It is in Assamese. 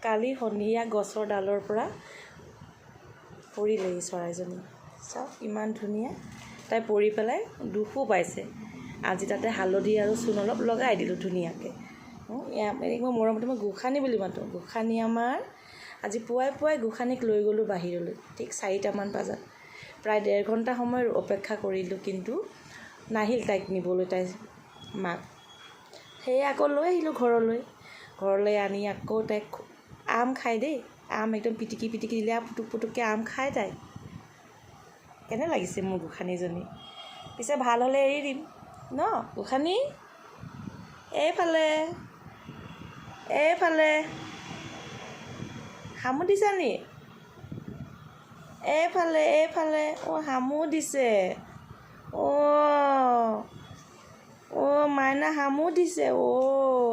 কালি সন্ধিয়া গছৰ ডালৰ পৰা পৰিলেহি চৰাইজনী। চাওক ইমান ধুনীয়া, তাই পৰি পেলাই দুখো পাইছে। আজি তাতে হালধি আৰু চূণ অলপ লগাই দিলোঁ ধুনীয়াকৈ। এনেকৈ মৰমতে মই গোসানী বুলি মাতোঁ। গোসানী আমাৰ আজি পুৱাই গোসানীক লৈ গ'লোঁ বাহিৰলৈ, ঠিক 4টামান বজাত। প্ৰায় 1.5 ঘণ্টা সময় অপেক্ষা কৰিলোঁ, কিন্তু নাহিল তাইক নিবলৈ, তাইৰ মাক। সেয়ে আকৌ লৈ আহিলোঁ ঘৰলৈ আনি আকৌ তাইক আম খাই দেই, আম একদম পিটিকি দিলে পুটুককৈ আম খাই তাই। কেনে লাগিছে মোৰ গোসানীজনী? পিছে ভাল হ'লে এৰি দিম ন গোসানী? এইফালে হামু দিছা নি? এইফালে অঁ হামু দিছে। অঁ মাইনা হামু দিছে। অঁ